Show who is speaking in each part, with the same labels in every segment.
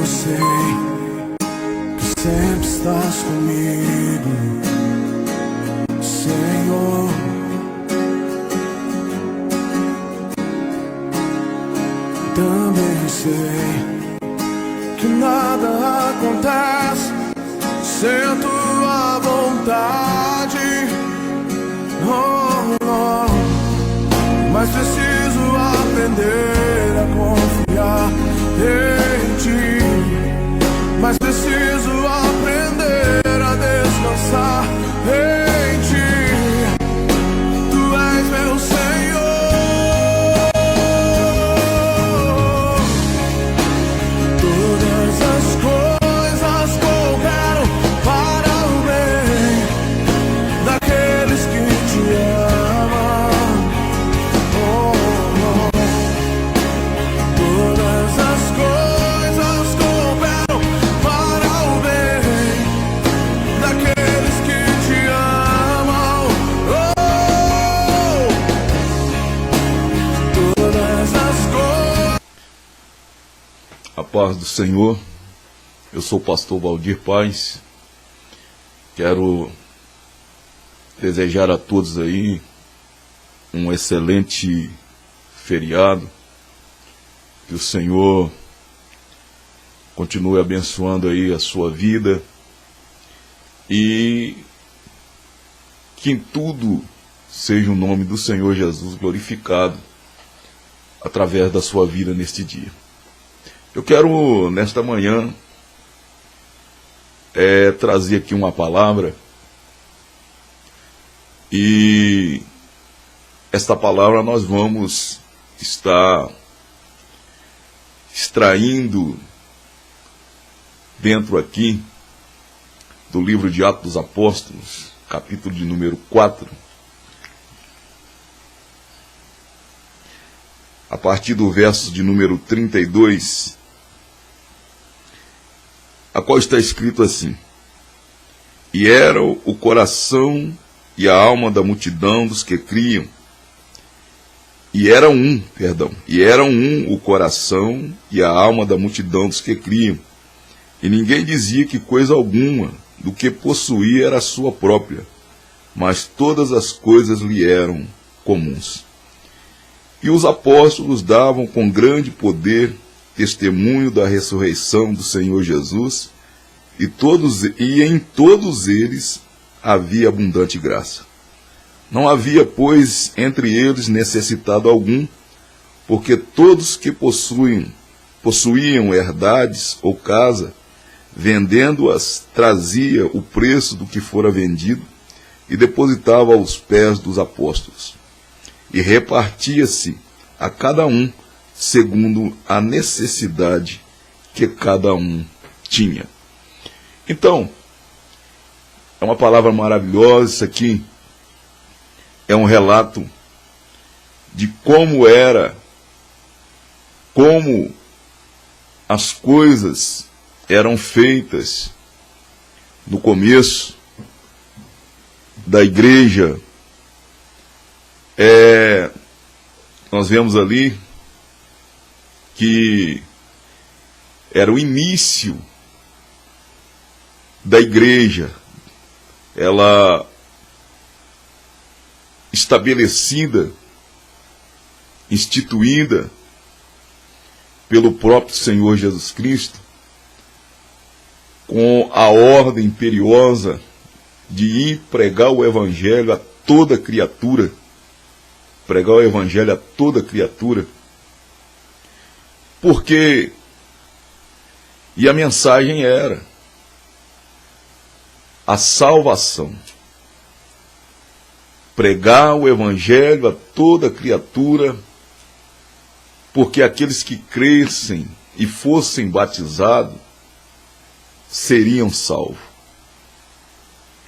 Speaker 1: sei que sempre estás comigo, Senhor. Também sei que nada acontece sem a tua vontade, oh, oh. Mas preciso aprender a confiar em ti. Mas preciso aprender a descansar em ti. Tu és meu Senhor. Todas as coisas cooperam para o bem daqueles que te amam. Oh, oh. Todas as coisas cooperam para o bem daqueles que te amam. Oh, todas as coisas.
Speaker 2: A paz do Senhor. Eu sou o pastor Valdir Paz. Quero desejar a todos aí um excelente feriado. Que o Senhor continue abençoando aí a sua vida e que em tudo seja o nome do Senhor Jesus glorificado através da sua vida neste dia. Eu quero, nesta manhã, trazer aqui uma palavra, e esta palavra nós vamos estar extraindo dentro aqui do livro de Atos dos Apóstolos, capítulo de número 4, a partir do verso de número 32, a qual está escrito assim: E era o coração e a alma da multidão dos que criam, e era um o coração e a alma da multidão dos que criam, e ninguém dizia que coisa alguma do que possuía era sua própria, mas todas as coisas lhe eram comuns. E os apóstolos davam com grande poder testemunho da ressurreição do Senhor Jesus, e em todos eles havia abundante graça. Não havia, pois, entre eles necessitado algum, porque todos que possuíam herdades ou casa, vendendo-as, trazia o preço do que fora vendido e depositava aos pés dos apóstolos. E repartia-se a cada um segundo a necessidade que cada um tinha. Então, é uma palavra maravilhosa. Isso aqui é um relato de como as coisas eram feitas no começo da igreja. Nós vemos ali que era o início da igreja, ela estabelecida, instituída pelo próprio Senhor Jesus Cristo, com a ordem imperiosa de ir pregar o Evangelho a toda criatura, pregar o Evangelho a toda criatura, porque, e a mensagem era a salvação, pregar o Evangelho a toda criatura, porque aqueles que crescem e fossem batizados seriam salvos.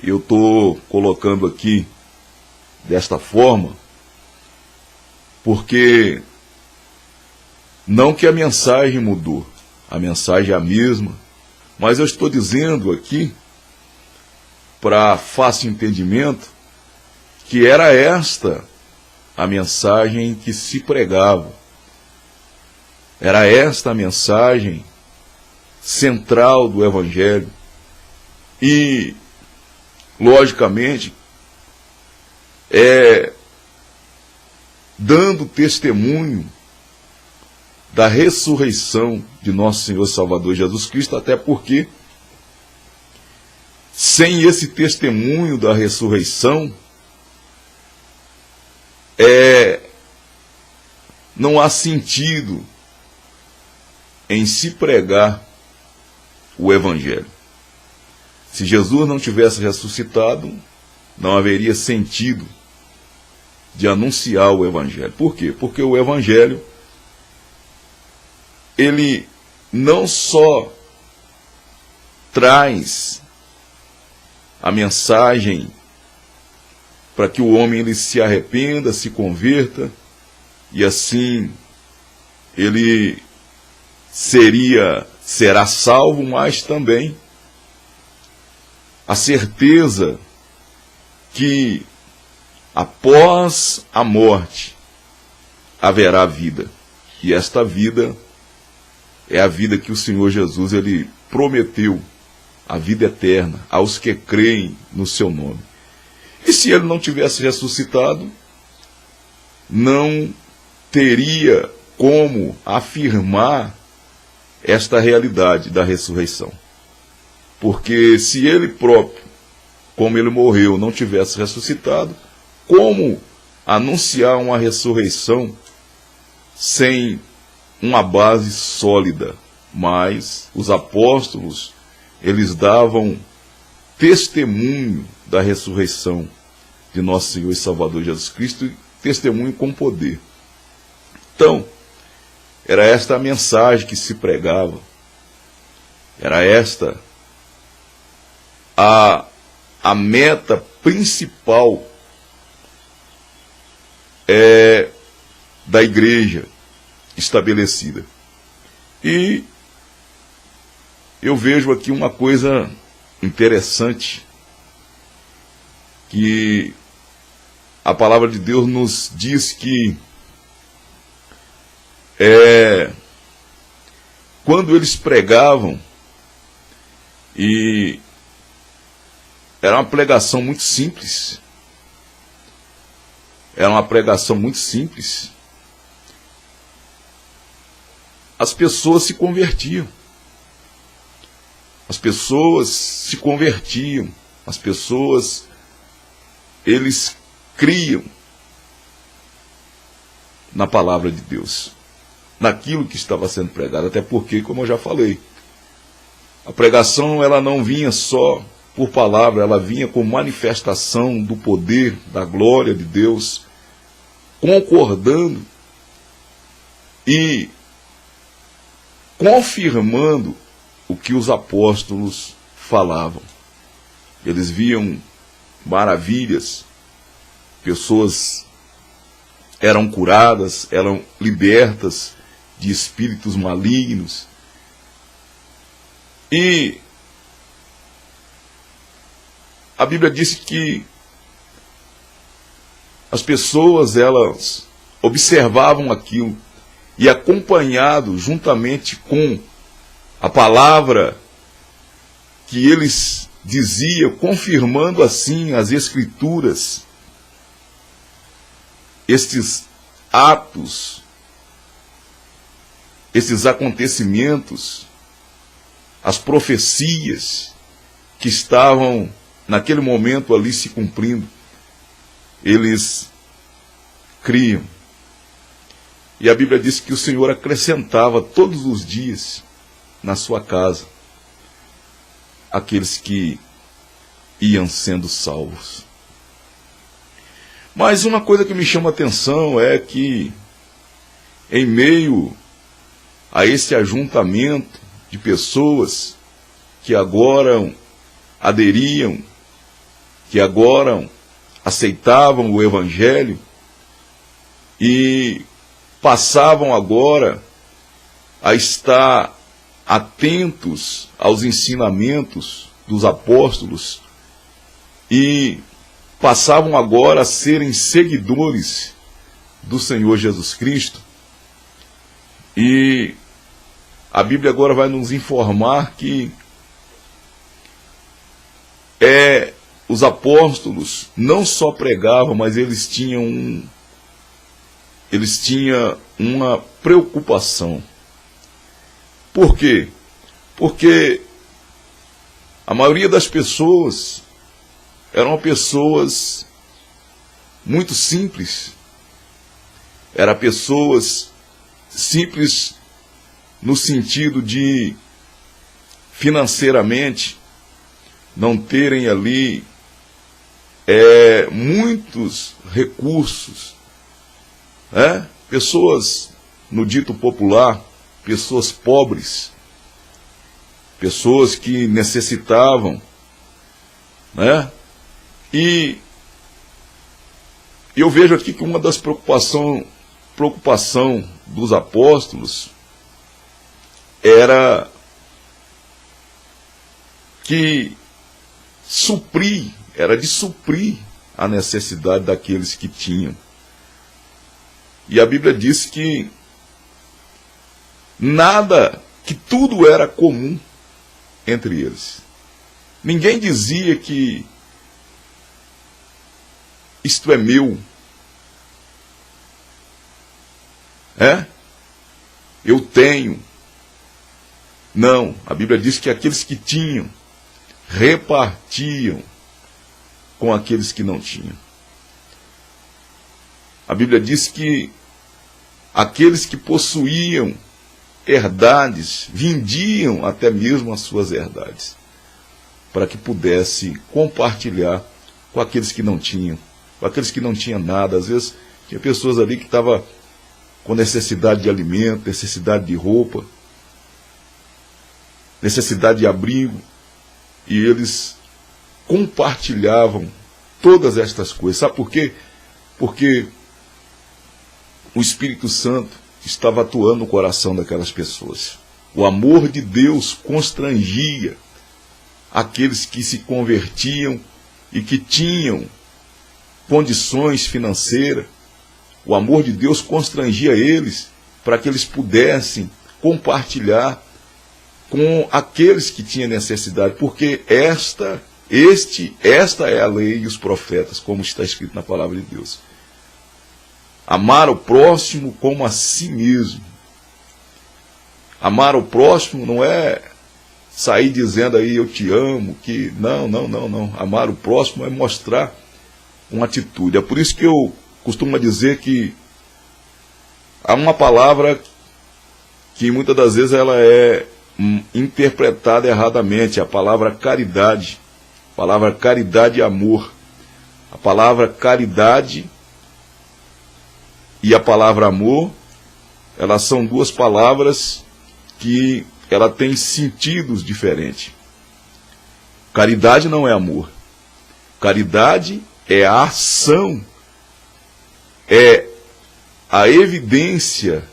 Speaker 2: Eu estou colocando aqui desta forma, porque não que a mensagem mudou, a mensagem é a mesma, mas eu estou dizendo aqui, para fácil entendimento, que era esta a mensagem que se pregava. Era esta a mensagem central do Evangelho e, logicamente, dando testemunho da ressurreição de nosso Senhor e Salvador Jesus Cristo, até porque, sem esse testemunho da ressurreição, não há sentido em se pregar o Evangelho. Se Jesus não tivesse ressuscitado, não haveria sentido de anunciar o Evangelho. Por quê? Porque o Evangelho, ele não só traz a mensagem para que o homem ele se arrependa, se converta, e assim ele será salvo, mas também a certeza que após a morte haverá vida. E esta vida é a vida que o Senhor Jesus ele prometeu, a vida eterna, aos que creem no seu nome. E se ele não tivesse ressuscitado, não teria como afirmar esta realidade da ressurreição. Porque se ele próprio, como ele morreu, não tivesse ressuscitado, como anunciar uma ressurreição sem uma base sólida? Mas os apóstolos, eles davam testemunho da ressurreição de nosso Senhor e Salvador Jesus Cristo, e testemunho com poder. Então, era esta a mensagem que se pregava, era esta a meta principal da igreja estabelecida. E eu vejo aqui uma coisa interessante, que a palavra de Deus nos diz que quando eles pregavam, e era uma pregação muito simples, as pessoas se convertiam. Eles criam na palavra de Deus, naquilo que estava sendo pregado, até porque, como eu já falei, a pregação ela não vinha só por palavra, ela vinha com manifestação do poder, da glória de Deus, concordando e confirmando o que os apóstolos falavam. Eles viam maravilhas, pessoas eram curadas, eram libertas de espíritos malignos. E a Bíblia diz que as pessoas, elas observavam aquilo e, acompanhado juntamente com a palavra que eles diziam, confirmando assim as Escrituras, estes atos, esses acontecimentos, as profecias que estavam naquele momento ali se cumprindo, eles criam. E a Bíblia diz que o Senhor acrescentava todos os dias na sua casa aqueles que iam sendo salvos. Mas uma coisa que me chama a atenção é que, em meio a esse ajuntamento de pessoas que agora aderiam, que agora aceitavam o Evangelho e passavam agora a estar atentos aos ensinamentos dos apóstolos e passavam agora a serem seguidores do Senhor Jesus Cristo. E a Bíblia agora vai nos informar que os apóstolos não só pregavam, mas eles tinham uma preocupação. Por quê? Porque a maioria das pessoas eram pessoas muito simples. Eram pessoas simples no sentido de financeiramente não terem ali muitos recursos, né? Pessoas, no dito popular, pessoas pobres, pessoas que necessitavam, né? E eu vejo aqui que uma das preocupação dos apóstolos era de suprir a necessidade daqueles que tinham. E a Bíblia diz que tudo era comum entre eles. Ninguém dizia que isto é meu, eu tenho. Não, a Bíblia diz que aqueles que tinham repartiam com aqueles que não tinham. A Bíblia diz que aqueles que possuíam herdades vendiam até mesmo as suas herdades, para que pudesse compartilhar com aqueles que não tinham, com aqueles que não tinham nada. Às vezes tinha pessoas ali que estavam com necessidade de alimento, necessidade de roupa, necessidade de abrigo, e eles compartilhavam todas estas coisas. Sabe por quê? Porque o Espírito Santo estava atuando no coração daquelas pessoas. O amor de Deus constrangia aqueles que se convertiam e que tinham condições financeiras. O amor de Deus constrangia eles para que eles pudessem compartilhar com aqueles que tinham necessidade, porque esta é a lei e os profetas, como está escrito na palavra de Deus. Amar o próximo como a si mesmo. Amar o próximo não é sair dizendo aí eu te amo, que não. Amar o próximo é mostrar uma atitude. É por isso que eu costumo dizer que há uma palavra que muitas das vezes ela é interpretada erradamente, a palavra caridade. A palavra caridade e amor. A palavra caridade e a palavra amor, elas são duas palavras que ela tem sentidos diferentes. Caridade não é amor. Caridade é a ação, é a evidência,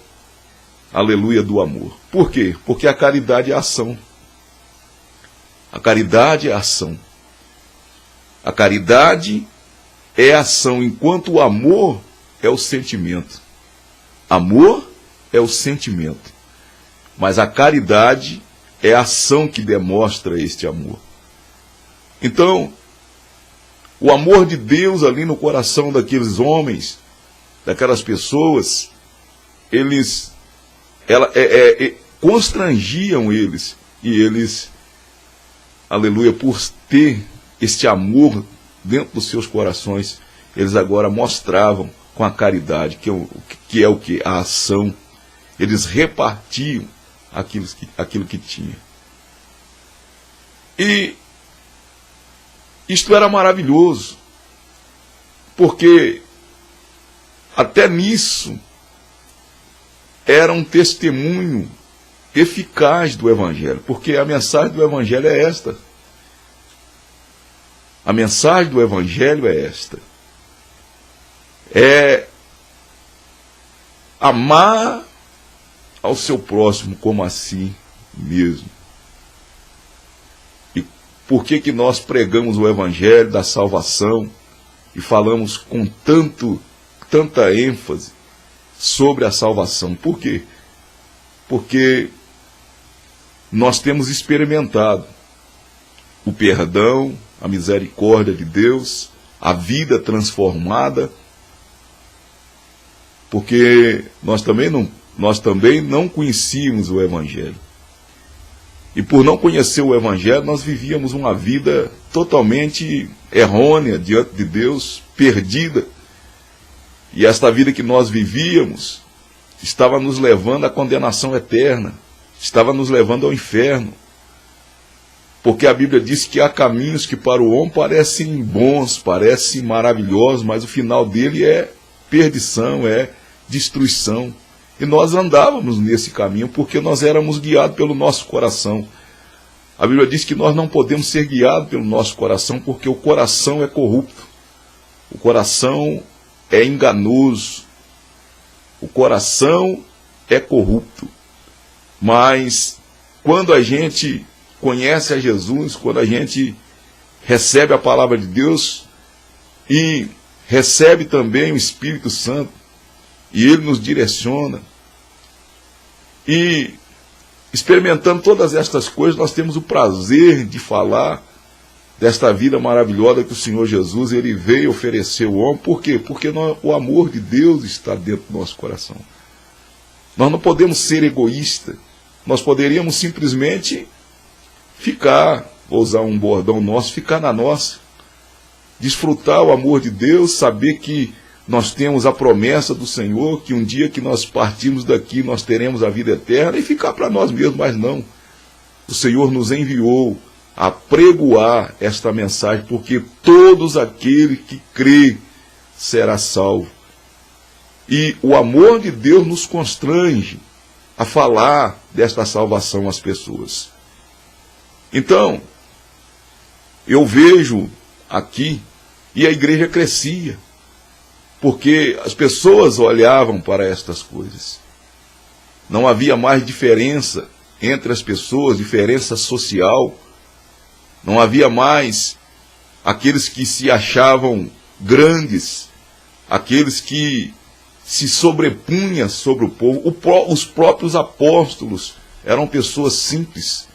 Speaker 2: aleluia, do amor. Por quê? Porque a caridade é a ação. A caridade é a ação. A caridade é a ação, enquanto o amor é o sentimento. Amor é o sentimento. Mas a caridade é a ação que demonstra este amor. Então, o amor de Deus ali no coração daqueles homens, daquelas pessoas, constrangiam eles. E eles, aleluia, por ter este amor dentro dos seus corações, eles agora mostravam com a caridade, que é o que? A ação. Eles repartiam aquilo que tinha. E isto era maravilhoso, porque até nisso era um testemunho eficaz do Evangelho, porque a mensagem do Evangelho é esta. A mensagem do Evangelho é esta. É amar ao seu próximo como a si mesmo. E por que nós pregamos o Evangelho da salvação e falamos com tanta ênfase sobre a salvação? Por quê? Porque nós temos experimentado o perdão, a misericórdia de Deus, a vida transformada, porque nós também não conhecíamos o Evangelho. E por não conhecer o Evangelho, nós vivíamos uma vida totalmente errônea diante de Deus, perdida. E esta vida que nós vivíamos estava nos levando à condenação eterna, estava nos levando ao inferno. Porque a Bíblia diz que há caminhos que para o homem parecem bons, parecem maravilhosos, mas o final dele é perdição, é destruição. E nós andávamos nesse caminho porque nós éramos guiados pelo nosso coração. A Bíblia diz que nós não podemos ser guiados pelo nosso coração porque o coração é corrupto. O coração é enganoso. O coração é corrupto. Mas quando a gente conhece a Jesus, quando a gente recebe a palavra de Deus e recebe também o Espírito Santo, e Ele nos direciona, e experimentando todas estas coisas, nós temos o prazer de falar desta vida maravilhosa que o Senhor Jesus Ele veio oferecer ao homem. Por quê? Porque o amor de Deus está dentro do nosso coração. Nós não podemos ser egoístas. Nós poderíamos simplesmente ficar, vou usar um bordão nosso, ficar na nossa, desfrutar o amor de Deus, saber que nós temos a promessa do Senhor, que um dia que nós partimos daqui, nós teremos a vida eterna, e ficar para nós mesmos. Mas não. O Senhor nos enviou a pregoar esta mensagem, porque todos aqueles que crê será salvo. E o amor de Deus nos constrange a falar desta salvação às pessoas. Então, eu vejo aqui, e a igreja crescia, porque as pessoas olhavam para estas coisas. Não havia mais diferença entre as pessoas, diferença social. Não havia mais aqueles que se achavam grandes, aqueles que se sobrepunham sobre o povo. Os próprios apóstolos eram pessoas simples,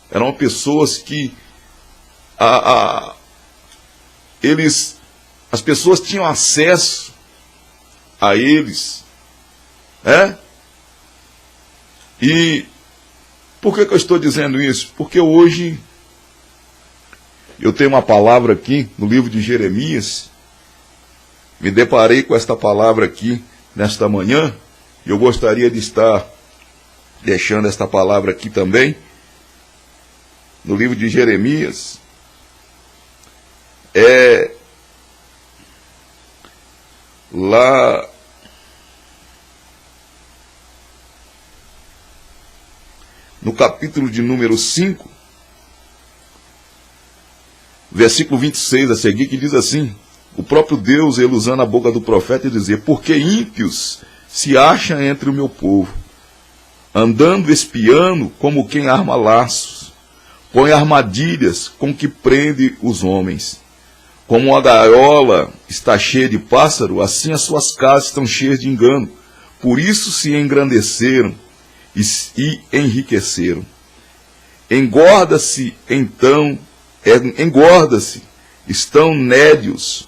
Speaker 2: eram pessoas que as pessoas tinham acesso a eles, E por que eu estou dizendo isso? Porque hoje eu tenho uma palavra aqui no livro de Jeremias, me deparei com esta palavra aqui nesta manhã, e eu gostaria de estar deixando esta palavra aqui também, no livro de Jeremias, lá no capítulo de número 5, versículo 26 a seguir, que diz assim: o próprio Deus, ele usando a boca do profeta, e dizer: porque ímpios se acham entre o meu povo, andando espiando como quem arma laços, põe armadilhas com que prende os homens. Como a gaiola está cheia de pássaro, assim as suas casas estão cheias de engano. Por isso se engrandeceram e enriqueceram. Engorda-se, estão nédios,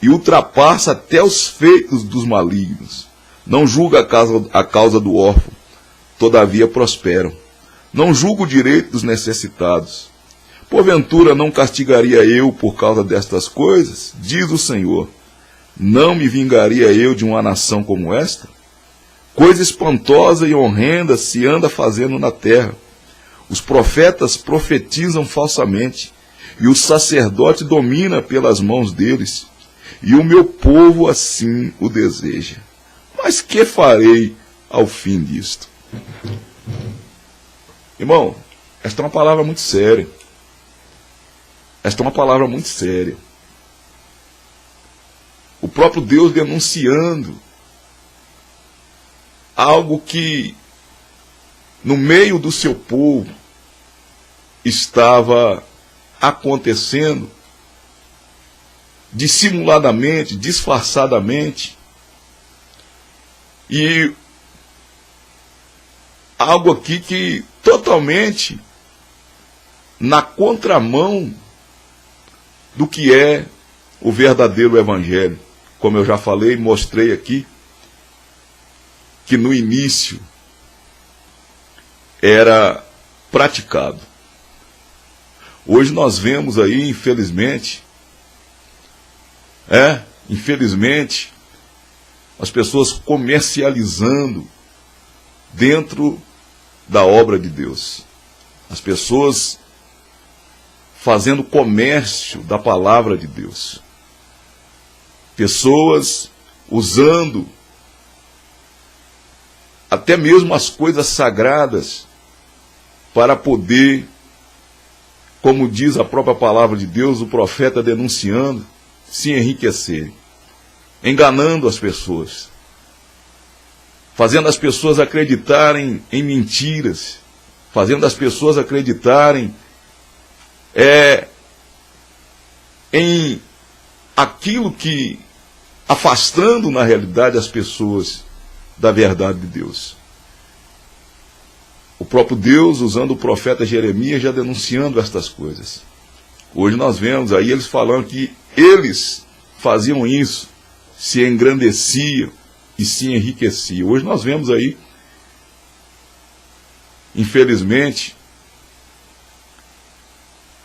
Speaker 2: e ultrapassa até os feitos dos malignos. Não julga a causa do órfão, todavia prosperam. Não julga o direito dos necessitados. Porventura não castigaria eu por causa destas coisas? Diz o Senhor. Não me vingaria eu de uma nação como esta? Coisa espantosa e horrenda se anda fazendo na terra. Os profetas profetizam falsamente, e o sacerdote domina pelas mãos deles, e o meu povo assim o deseja. Mas que farei ao fim disto? Irmão, esta é uma palavra muito séria. Esta é uma palavra muito séria. O próprio Deus denunciando algo que no meio do seu povo estava acontecendo dissimuladamente, disfarçadamente. E algo aqui que totalmente na contramão do que é o verdadeiro evangelho. Como eu já falei, mostrei aqui, que no início era praticado. Hoje nós vemos aí, infelizmente, as pessoas comercializando dentro da obra de Deus. As pessoas fazendo comércio da palavra de Deus. Pessoas usando até mesmo as coisas sagradas para poder, como diz a própria palavra de Deus, o profeta denunciando, se enriquecerem, enganando as pessoas, fazendo as pessoas acreditarem em mentiras, fazendo as pessoas acreditarem em aquilo que, afastando na realidade as pessoas da verdade de Deus. O próprio Deus, usando o profeta Jeremias, já denunciando estas coisas. Hoje nós vemos aí eles falando que eles faziam isso, se engrandeciam e se enriqueciam. Hoje nós vemos aí, infelizmente,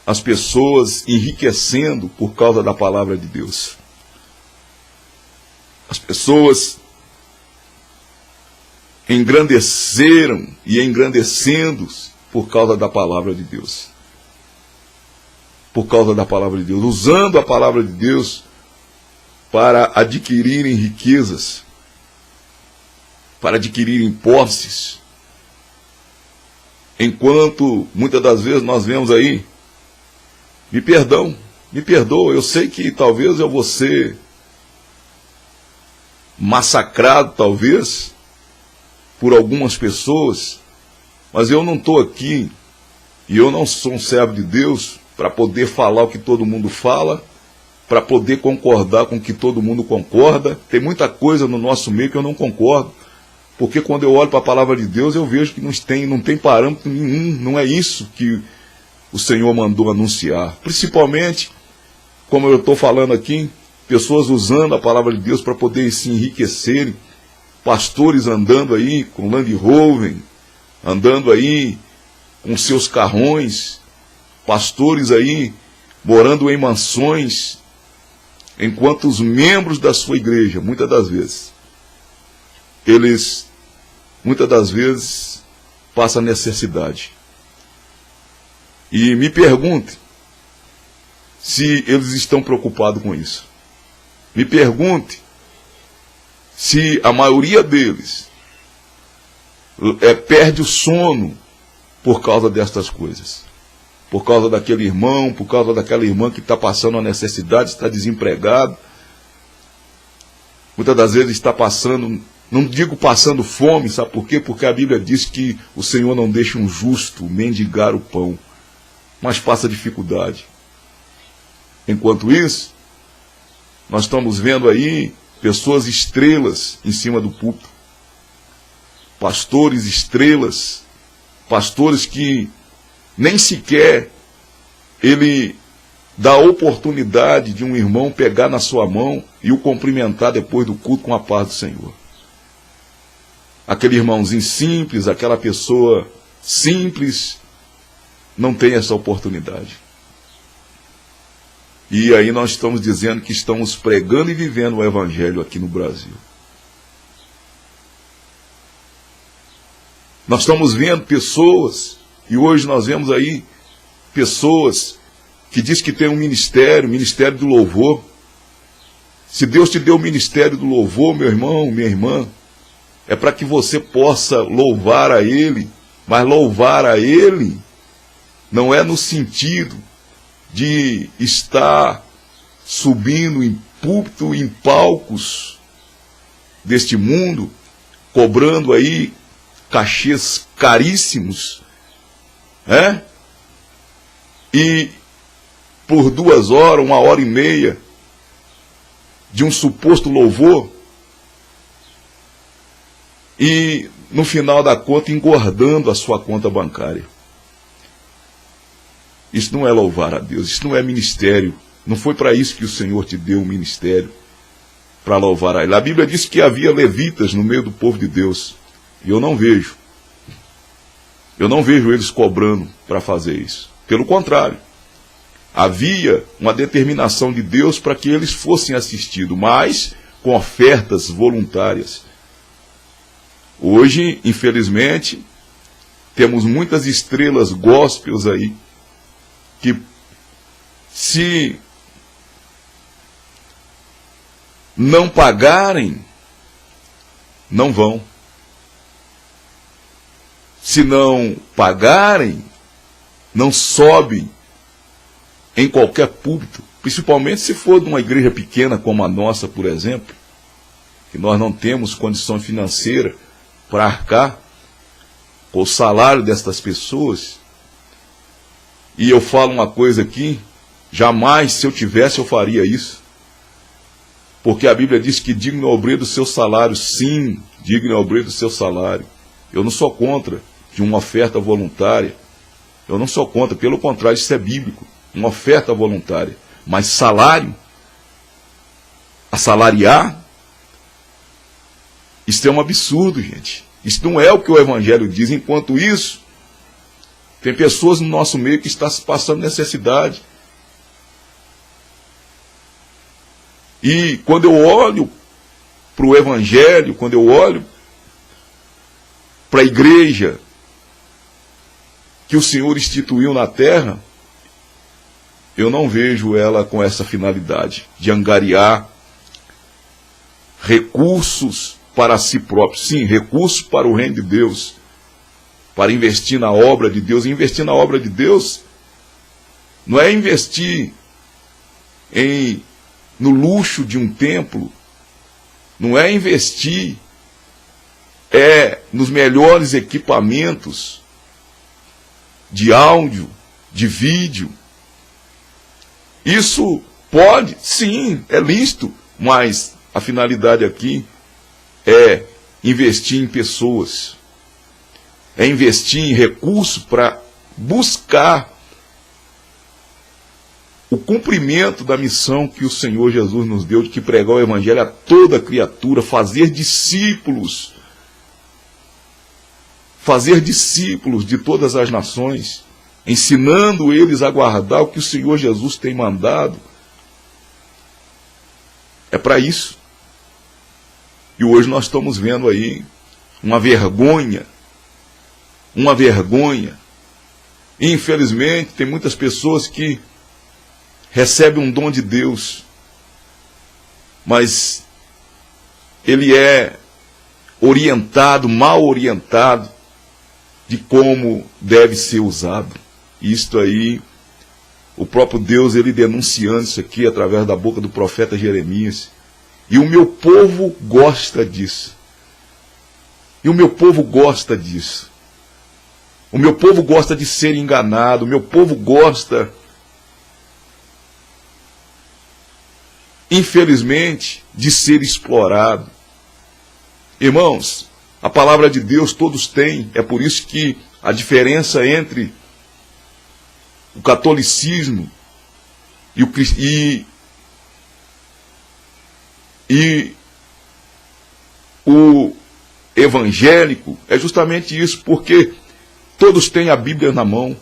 Speaker 2: as pessoas enriquecendo por causa da palavra de Deus. As pessoas engrandeceram e engrandecendo por causa da palavra de Deus. Por causa da palavra de Deus, usando a palavra de Deus para adquirirem riquezas, para adquirirem posses. Enquanto muitas das vezes nós vemos aí, me perdoa, eu sei que talvez eu vou ser massacrado, talvez, por algumas pessoas, mas eu não estou aqui, e eu não sou um servo de Deus, para poder falar o que todo mundo fala, para poder concordar com o que todo mundo concorda. Tem muita coisa no nosso meio que eu não concordo, porque quando eu olho para a palavra de Deus, eu vejo que não tem parâmetro nenhum, não é isso que o Senhor mandou anunciar. Principalmente, como eu estou falando aqui, pessoas usando a palavra de Deus para poder se enriquecerem, pastores andando aí com Land Rover, andando aí com seus carrões, pastores aí morando em mansões, enquanto os membros da sua igreja, muitas das vezes, passam necessidade. E me pergunte se eles estão preocupados com isso. Me pergunte se a maioria deles perde o sono por causa destas coisas. Por causa daquele irmão, por causa daquela irmã que está passando uma necessidade, está desempregado. Muitas das vezes está passando, não digo passando fome, sabe por quê? Porque a Bíblia diz que o Senhor não deixa um justo mendigar o pão, mas passa dificuldade. Enquanto isso, nós estamos vendo aí pessoas estrelas em cima do púlpito, pastores estrelas, pastores que nem sequer ele dá a oportunidade de um irmão pegar na sua mão e o cumprimentar depois do culto com a paz do Senhor. Aquele irmãozinho simples, aquela pessoa simples, não tem essa oportunidade. E aí nós estamos dizendo que estamos pregando e vivendo o Evangelho aqui no Brasil. Nós estamos vendo pessoas, e hoje nós vemos aí pessoas que diz que tem um ministério, o ministério do louvor. Se Deus te deu o ministério do louvor, meu irmão, minha irmã, é para que você possa louvar a Ele, mas louvar a Ele não é no sentido de estar subindo em púlpito, em palcos deste mundo, cobrando aí cachês caríssimos, e por 2 horas, 1h30 de um suposto louvor, e no final da conta, engordando a sua conta bancária. Isso não é louvar a Deus, isso não é ministério. Não foi para isso que o Senhor te deu um ministério, para louvar a Ele. A Bíblia diz que havia levitas no meio do povo de Deus, e eu não vejo. Eu não vejo eles cobrando para fazer isso. Pelo contrário, havia uma determinação de Deus para que eles fossem assistidos, mas com ofertas voluntárias. Hoje, infelizmente, temos muitas estrelas gospels aí, que se não pagarem, não vão. Se não pagarem, não sobem em qualquer púlpito, principalmente se for de uma igreja pequena como a nossa, por exemplo, que nós não temos condição financeira para arcar com o salário destas pessoas. E eu falo uma coisa aqui, jamais, se eu tivesse, eu faria isso. Porque a Bíblia diz que digno é o obreiro do seu salário. Sim, digno é o obreiro do seu salário. Eu não sou contra de uma oferta voluntária. Eu não sou contra, pelo contrário, isso é bíblico. Uma oferta voluntária. Mas salário, assalariar, isso é um absurdo, gente. Isso não é o que o Evangelho diz. Enquanto isso, tem pessoas no nosso meio que estão se passando necessidade. E quando eu olho para o Evangelho, quando eu olho para a igreja que o Senhor instituiu na terra, eu não vejo ela com essa finalidade de angariar recursos para si próprio. Sim, recursos para o reino de Deus, para investir na obra de Deus. E investir na obra de Deus não é investir no luxo de um templo, não é investir nos melhores equipamentos de áudio, de vídeo. Isso pode, sim, é lícito, mas a finalidade aqui é investir em pessoas, é investir em recursos para buscar o cumprimento da missão que o Senhor Jesus nos deu, de que pregar o Evangelho a toda criatura, fazer discípulos de todas as nações, ensinando eles a guardar o que o Senhor Jesus tem mandado. É para isso. E hoje nós estamos vendo aí uma vergonha. E, infelizmente, tem muitas pessoas que recebem um dom de Deus, mas ele é orientado, mal orientado, de como deve ser usado. Isto aí, o próprio Deus, ele denunciando isso aqui através da boca do profeta Jeremias. E o meu povo gosta disso. O meu povo gosta de ser enganado. O meu povo gosta, infelizmente, de ser explorado. Irmãos, a palavra de Deus todos têm. É por isso que a diferença entre o catolicismo e o evangélico é justamente isso, porque todos têm a Bíblia na mão.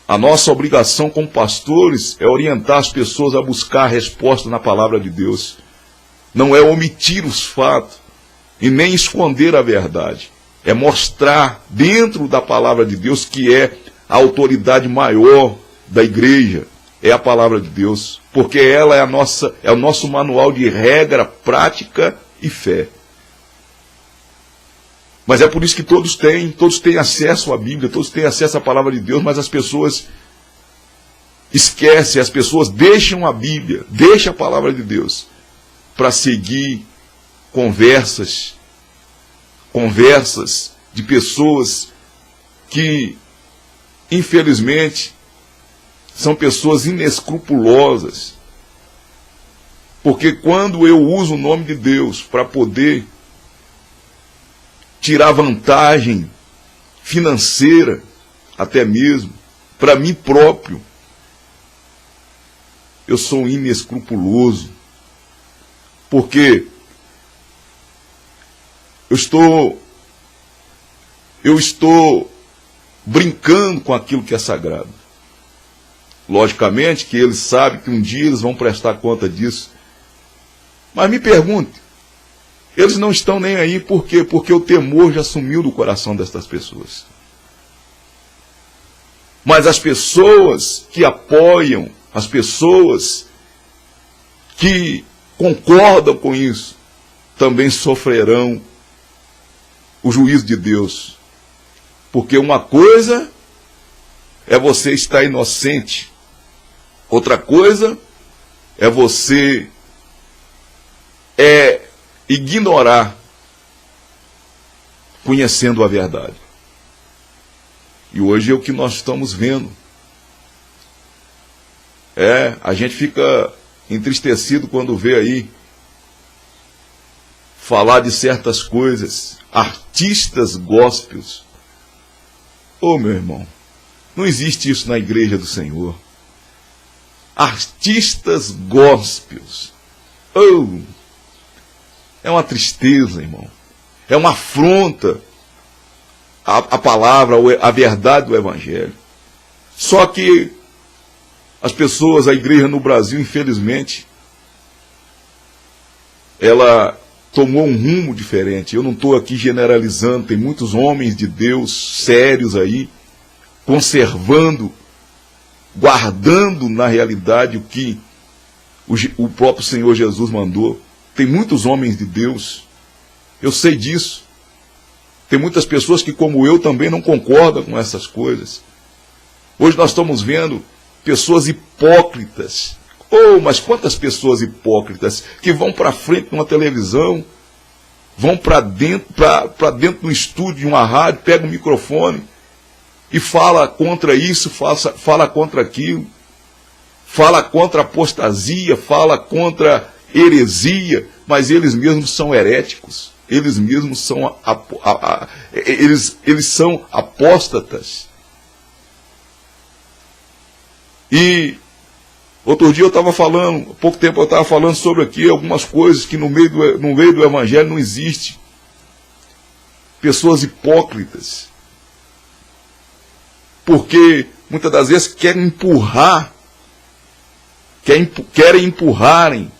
Speaker 2: A nossa obrigação como pastores é orientar as pessoas a buscar a resposta na palavra de Deus. Não é omitir os fatos e nem esconder a verdade. É mostrar dentro da palavra de Deus que é a autoridade maior da igreja, é a palavra de Deus, porque ela é o nosso manual de regra, prática e fé. Mas é por isso que todos têm acesso à Bíblia, todos têm acesso à palavra de Deus, mas as pessoas esquecem, as pessoas deixam a Bíblia, deixam a palavra de Deus para seguir conversas de pessoas que, infelizmente, são pessoas inescrupulosas. Porque quando eu uso o nome de Deus para poder tirar vantagem financeira, até mesmo, para mim próprio. Eu sou um inescrupuloso, porque eu estou brincando com aquilo que é sagrado. Logicamente que eles sabem que um dia eles vão prestar conta disso. Mas me pergunte, eles não estão nem aí por quê? Porque o temor já sumiu do coração destas pessoas. Mas as pessoas que apoiam, as pessoas que concordam com isso, também sofrerão o juízo de Deus. Porque uma coisa é você estar inocente, outra coisa é você ignorar, conhecendo a verdade. E hoje é o que nós estamos vendo. A gente fica entristecido quando vê aí falar de certas coisas, artistas gospels. Ô, meu irmão, não existe isso na igreja do Senhor. Artistas gospels. Oh, é uma tristeza, irmão. É uma afronta à palavra, à verdade do Evangelho. Só que as pessoas, a igreja no Brasil, infelizmente, ela tomou um rumo diferente. Eu não estou aqui generalizando, tem muitos homens de Deus sérios aí, conservando, guardando na realidade o que o próprio Senhor Jesus mandou. Tem muitos homens de Deus, eu sei disso. Tem muitas pessoas que, como eu, também não concordam com essas coisas. Hoje nós estamos vendo pessoas hipócritas. Oh, mas quantas pessoas hipócritas que vão para frente de uma televisão, vão para dentro de um estúdio, de uma rádio, pegam um microfone e fala contra isso, fala contra aquilo, fala contra a apostasia, fala contra heresia, mas eles mesmos são heréticos, eles mesmos são eles são apóstatas. E outro dia eu estava falando, há pouco tempo eu estava falando sobre aqui algumas coisas que no meio do Evangelho não existe. Pessoas hipócritas. Porque muitas das vezes querem empurrarem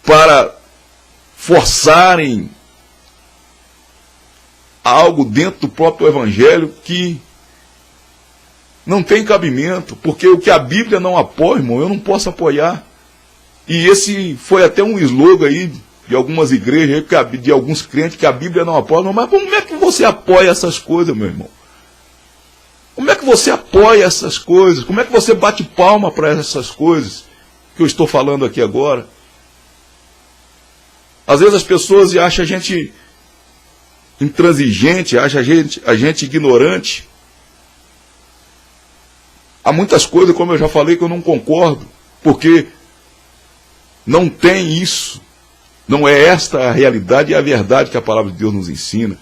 Speaker 2: para forçarem algo dentro do próprio Evangelho que não tem cabimento, porque o que a Bíblia não apoia, irmão, eu não posso apoiar. E esse foi até um slogan aí de algumas igrejas, de alguns crentes, que a Bíblia não apoia. Mas como é que você apoia essas coisas, meu irmão? Como é que você apoia essas coisas? Como é que você bate palma para essas coisas que eu estou falando aqui agora? Às vezes as pessoas acham a gente intransigente, acham a gente ignorante. Há muitas coisas, como eu já falei, que eu não concordo, porque não tem isso, não é esta a realidade e a verdade que a palavra de Deus nos ensina.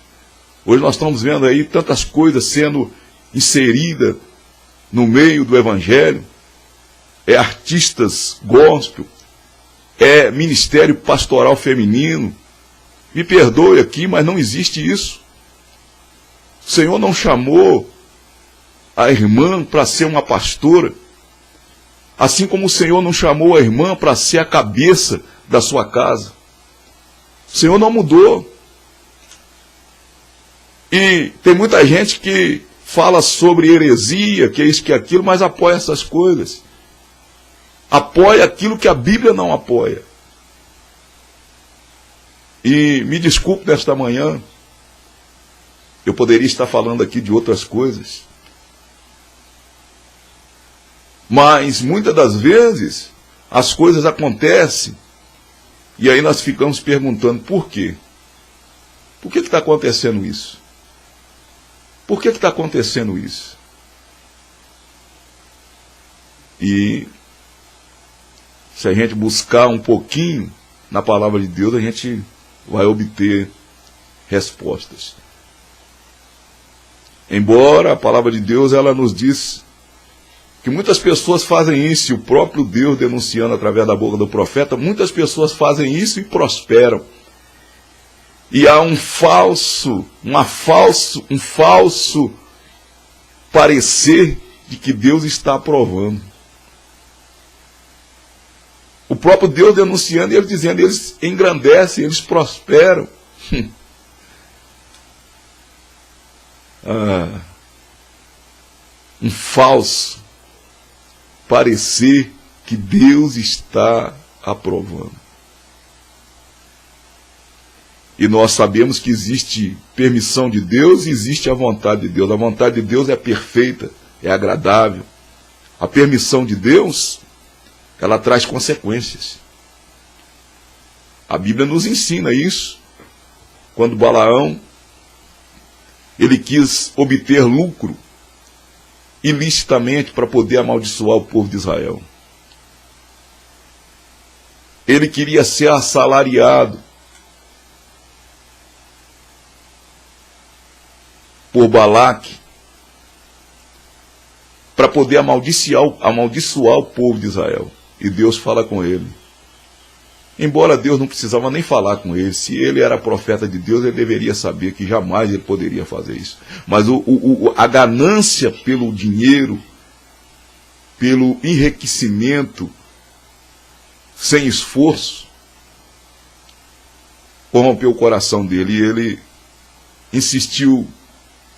Speaker 2: Hoje nós estamos vendo aí tantas coisas sendo inseridas no meio do Evangelho, artistas gospel, ministério pastoral feminino. Me perdoe aqui, mas não existe isso. O Senhor não chamou a irmã para ser uma pastora, assim como o Senhor não chamou a irmã para ser a cabeça da sua casa. O Senhor não mudou. E tem muita gente que fala sobre heresia, que é isso, que é aquilo, mas apoia essas coisas. Apoia aquilo que a Bíblia não apoia. E me desculpe nesta manhã, eu poderia estar falando aqui de outras coisas. Mas muitas das vezes as coisas acontecem e aí nós ficamos perguntando por quê? Por que está acontecendo isso? Por que está acontecendo isso? E se a gente buscar um pouquinho na palavra de Deus, a gente vai obter respostas. Embora a palavra de Deus, ela nos diz que muitas pessoas fazem isso, e o próprio Deus denunciando através da boca do profeta, muitas pessoas fazem isso e prosperam. E há um falso parecer de que Deus está aprovando. O próprio Deus denunciando e ele dizendo, eles engrandecem, eles prosperam. Um falso parecer que Deus está aprovando. E nós sabemos que existe permissão de Deus e existe a vontade de Deus. A vontade de Deus é perfeita, é agradável. A permissão de Deus, ela traz consequências. A Bíblia nos ensina isso. Quando Balaão, ele quis obter lucro ilicitamente para poder amaldiçoar o povo de Israel. Ele queria ser assalariado por Balaque para poder amaldiçoar o povo de Israel. E Deus fala com ele. Embora Deus não precisava nem falar com ele, se ele era profeta de Deus, ele deveria saber que jamais ele poderia fazer isso. Mas a ganância pelo dinheiro, pelo enriquecimento, sem esforço, corrompeu o coração dele, e ele insistiu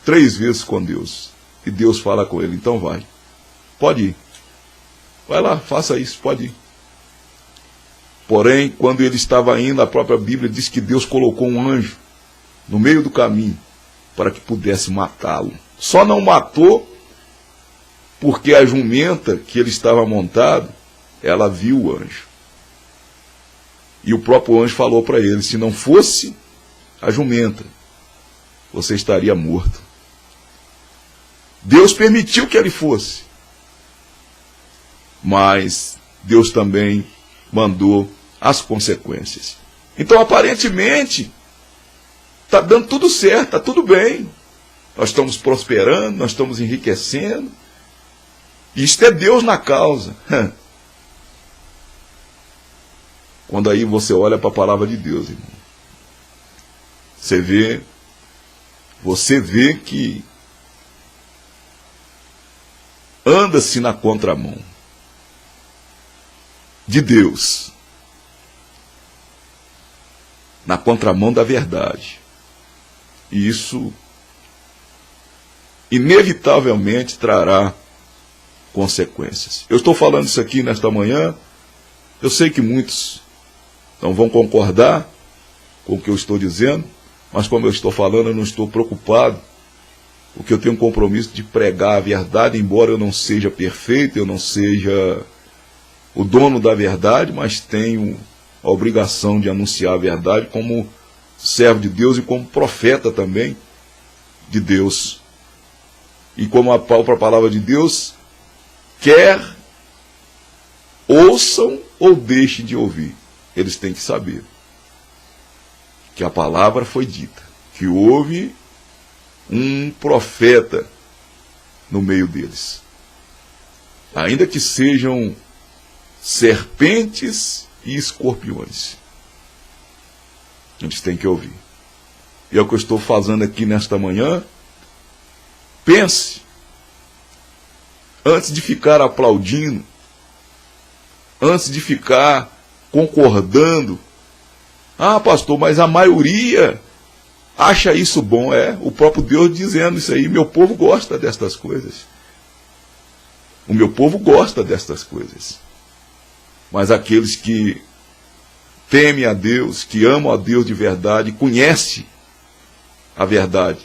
Speaker 2: 3 vezes com Deus. E Deus fala com ele, então vai, pode ir. Vai lá, faça isso, pode ir. Porém, quando ele estava indo, a própria Bíblia diz que Deus colocou um anjo no meio do caminho para que pudesse matá-lo. Só não matou porque a jumenta que ele estava montado, ela viu o anjo. E o próprio anjo falou para ele, se não fosse a jumenta, você estaria morto. Deus permitiu que ele fosse. Mas Deus também mandou as consequências. Então, aparentemente, está dando tudo certo, está tudo bem. Nós estamos prosperando, nós estamos enriquecendo. Isto é Deus na causa. Quando aí você olha para a palavra de Deus, irmão, você vê que anda-se na contramão de Deus, na contramão da verdade. E isso inevitavelmente trará consequências. Eu estou falando isso aqui nesta manhã, eu sei que muitos não vão concordar com o que eu estou dizendo, mas como eu estou falando, eu não estou preocupado, porque eu tenho um compromisso de pregar a verdade, embora eu não seja perfeito, eu não seja o dono da verdade, mas tenho a obrigação de anunciar a verdade como servo de Deus e como profeta também de Deus. E como a própria palavra de Deus, quer ouçam ou deixem de ouvir, eles têm que saber que a palavra foi dita, que houve um profeta no meio deles. Ainda que sejam serpentes e escorpiões, eles têm que ouvir. E é o que eu estou fazendo aqui nesta manhã. Pense, antes de ficar aplaudindo, antes de ficar concordando. Ah, pastor, mas a maioria acha isso bom. É, o próprio Deus dizendo isso aí. Meu povo gosta destas coisas. O meu povo gosta destas coisas. Mas aqueles que temem a Deus, que amam a Deus de verdade, conhecem a verdade,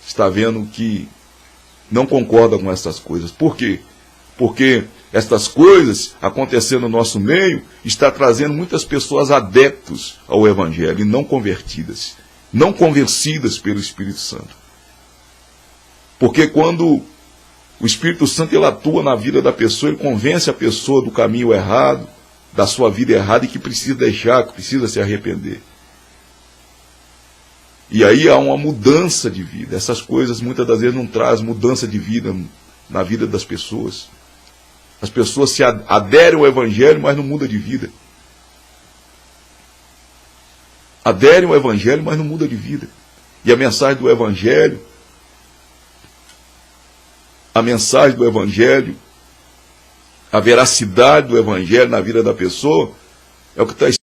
Speaker 2: está vendo que não concorda com essas coisas. Por quê? Porque estas coisas acontecendo no nosso meio está trazendo muitas pessoas adeptos ao Evangelho e não convertidas, não convencidas pelo Espírito Santo. Porque quando o Espírito Santo ele atua na vida da pessoa, ele convence a pessoa do caminho errado, da sua vida errada e que precisa deixar, que precisa se arrepender. E aí há uma mudança de vida. Essas coisas muitas das vezes não trazem mudança de vida na vida das pessoas. As pessoas se aderem ao Evangelho, mas não mudam de vida. Aderem ao Evangelho, mas não mudam de vida. E a mensagem do Evangelho, a veracidade do Evangelho na vida da pessoa, é o que está